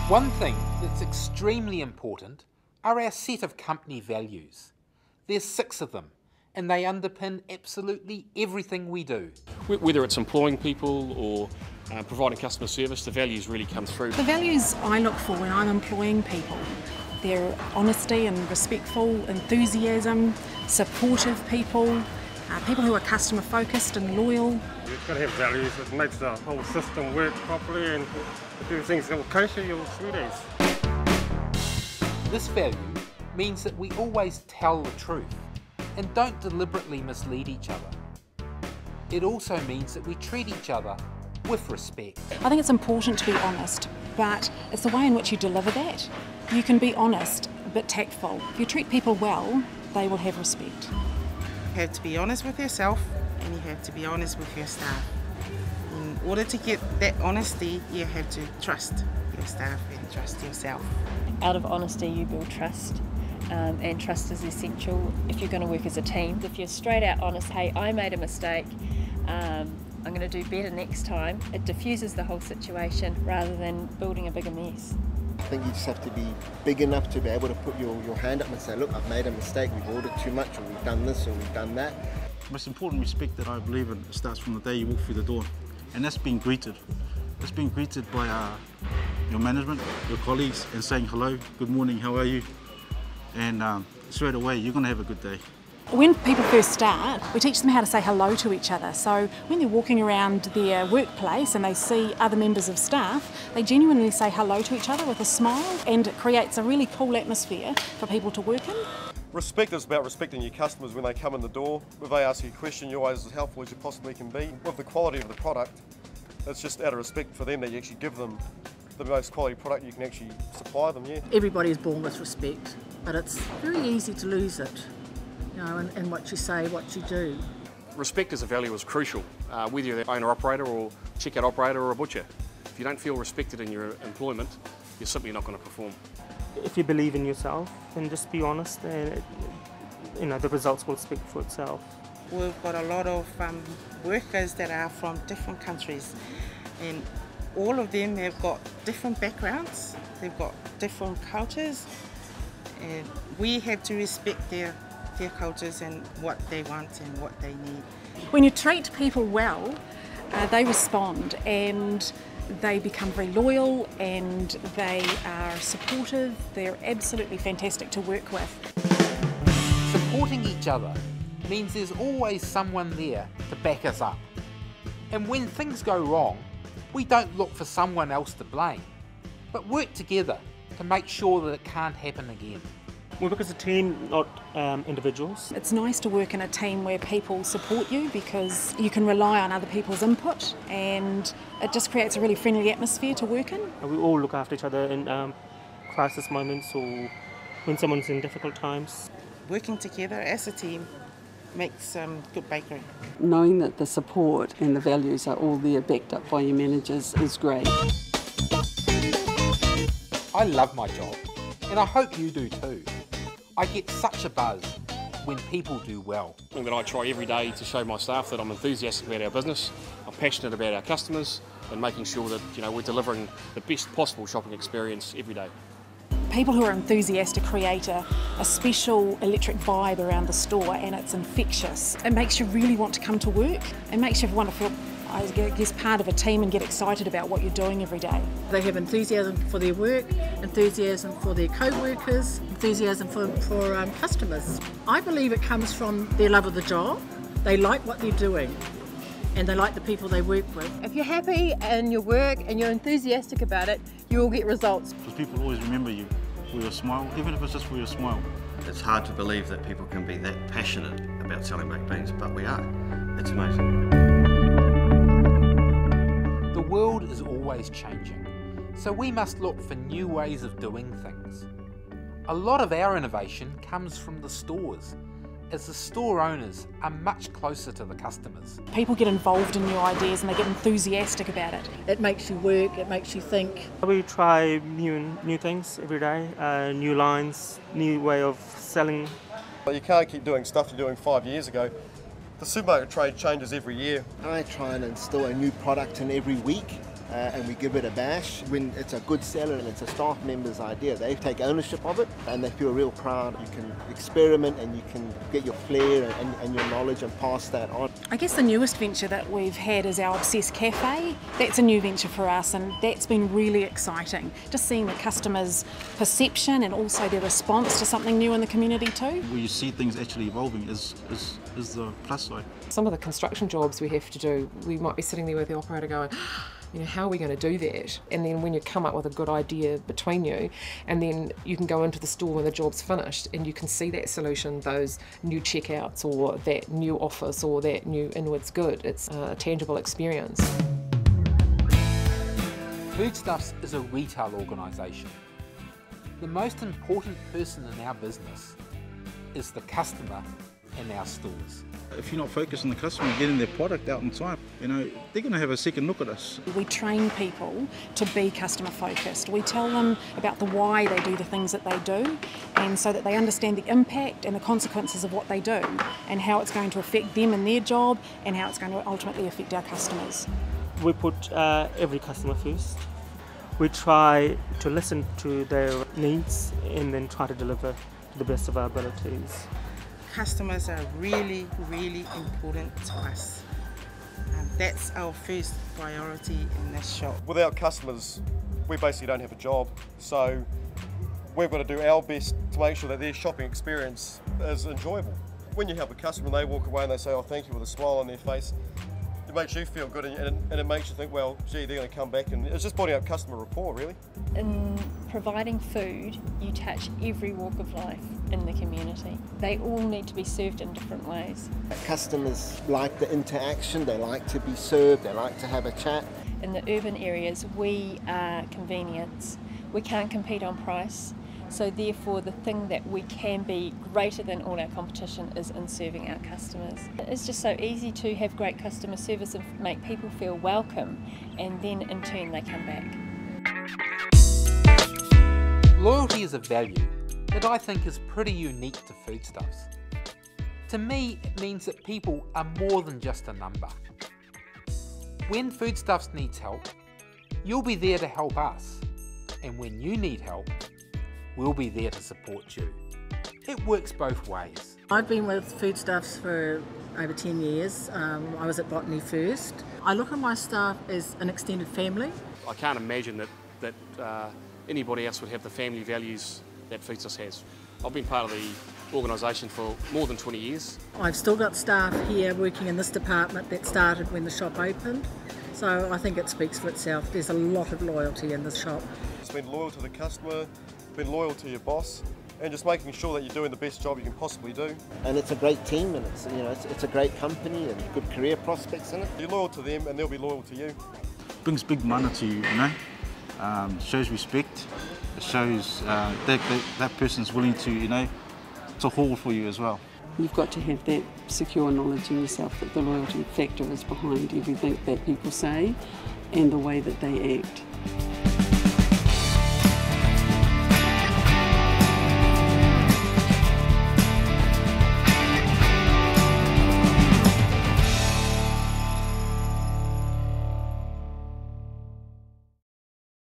One thing that's extremely important are our set of company values. There's 6 of them, and they underpin absolutely everything we do. Whether it's employing people or providing customer service, the values really come through. The values I look for when I'm employing people, they're honesty and respectful, enthusiasm, supportive people, people who are customer focused and loyal. You've got to have values that makes the whole system work properly, and if everything's kosher, you'll see these. This value means that we always tell the truth and don't deliberately mislead each other. It also means that we treat each other with respect. I think it's important to be honest, but it's the way in which you deliver that. You can be honest but tactful. If you treat people well, they will have respect. You have to be honest with yourself and you have to be honest with your staff. In order to get that honesty, you have to trust your staff and trust yourself. Out of honesty you build trust, and trust is essential if you're going to work as a team. If you're straight out honest, hey, I made a mistake, I'm going to do better next time, it diffuses the whole situation rather than building a bigger mess. I think you just have to be big enough to be able to put your hand up and say, look, I've made a mistake, we've ordered too much, or we've done this, or we've done that. The most important respect that I believe in starts from the day you walk through the door, and that's being greeted. It's being greeted by your management, your colleagues, and saying hello, good morning, how are you? And straight away, you're going to have a good day. When people first start, we teach them how to say hello to each other. So when they're walking around their workplace and they see other members of staff, they genuinely say hello to each other with a smile, and it creates a really cool atmosphere for people to work in. Respect is about respecting your customers when they come in the door. If they ask you a question, you're always as helpful as you possibly can be. With the quality of the product, it's just out of respect for them that you actually give them the most quality product you can actually supply them, yeah. Everybody is born with respect, but it's very easy to lose it, you know, in what you say, what you do. Respect as a value is crucial, whether you're the owner-operator or checkout operator or a butcher. If you don't feel respected in your employment, you're simply not going to perform. If you believe in yourself, then just be honest, and the results will speak for itself. We've got a lot of workers that are from different countries, and all of them have got different backgrounds, they've got different cultures, and we have to respect their cultures and what they want and what they need. When you treat people well, they respond and they become very loyal and they are supportive. They're absolutely fantastic to work with. Supporting each other means there's always someone there to back us up. And when things go wrong, we don't look for someone else to blame, but work together to make sure that it can't happen again. We work as a team, not individuals. It's nice to work in a team where people support you because you can rely on other people's input, and it just creates a really friendly atmosphere to work in. We all look after each other in crisis moments or when someone's in difficult times. Working together as a team makes good bakery. Knowing that the support and the values are all there backed up by your managers is great. I love my job, and I hope you do too. I get such a buzz when people do well. Something that I try every day to show my staff that I'm enthusiastic about our business, I'm passionate about our customers, and making sure that we're delivering the best possible shopping experience every day. People who are enthusiastic create a special electric vibe around the store, and it's infectious. It makes you really want to come to work. It makes you want to feel, I guess, part of a team and get excited about what you're doing every day. They have enthusiasm for their work, enthusiasm for their co-workers, enthusiasm for customers. I believe it comes from their love of the job. They like what they're doing, and they like the people they work with. If you're happy in your work and you're enthusiastic about it, you will get results. Because people always remember you for your smile, even if it's just for your smile. It's hard to believe that people can be that passionate about selling baked beans, but we are. It's amazing. The world is always changing, so we must look for new ways of doing things. A lot of our innovation comes from the stores, as the store owners are much closer to the customers. People get involved in new ideas and they get enthusiastic about it. It makes you work, it makes you think. We try new things every day, new lines, new way of selling. You can't keep doing stuff you're doing 5 years ago. The supermarket trade changes every year. I try and install a new product in every week, and we give it a bash. When it's a good seller and it's a staff member's idea, they take ownership of it and they feel real proud. You can experiment and you can get your flair and your knowledge and pass that on. I guess the newest venture that we've had is our Obsessed Cafe. That's a new venture for us, and that's been really exciting. Just seeing the customers' perception and also their response to something new in the community too. Where you see things actually evolving is the plus side. Some of the construction jobs we have to do, we might be sitting there with the operator going, you know, how are we going to do that? And then when you come up with a good idea between you, and then you can go into the store when the job's finished and you can see that solution, those new checkouts or that new office or that new inwards good. It's a tangible experience. Foodstuffs is a retail organisation. The most important person in our business is the customer in our stores. If you're not focused on the customer getting their product out in time, you know, they're going to have a second look at us. We train people to be customer focused. We tell them about the why they do the things that they do, and so that they understand the impact and the consequences of what they do and how it's going to affect them and their job and how it's going to ultimately affect our customers. We put every customer first. We try to listen to their needs and then try to deliver to the best of our abilities. Customers are really, really important to us. That's our first priority in this shop. Without customers, we basically don't have a job. So we've got to do our best to make sure that their shopping experience is enjoyable. When you help a customer and they walk away and they say, oh, thank you, with a smile on their face, it makes you feel good and it makes you think, well, gee, they're going to come back, and it's just building up customer rapport, really. In providing food, you touch every walk of life in the community. They all need to be served in different ways. Customers like the interaction, they like to be served, they like to have a chat. In the urban areas, we are convenience. We can't compete on price. So therefore the thing that we can be greater than all our competition is in serving our customers. It's just so easy to have great customer service and make people feel welcome, and then in turn they come back. Loyalty is a value that I think is pretty unique to Foodstuffs. To me, it means that people are more than just a number. When Foodstuffs needs help, you'll be there to help us. And when you need help, we'll be there to support you. It works both ways. I've been with Foodstuffs for over 10 years. I was at Botany first. I look at my staff as an extended family. I can't imagine that anybody else would have the family values that Foodstuffs has. I've been part of the organisation for more than 20 years. I've still got staff here working in this department that started when the shop opened. So I think it speaks for itself. There's a lot of loyalty in this shop. It's been loyal to the customer, been loyal to your boss, and just making sure that you're doing the best job you can possibly do. And it's a great team, and it's a great company and good career prospects in it. You're loyal to them and they'll be loyal to you. Brings big mana to you, you know. Shows respect. It shows that person's willing to, you know, to haul for you as well. You've got to have that secure knowledge in yourself that the loyalty factor is behind everything that people say and the way that they act.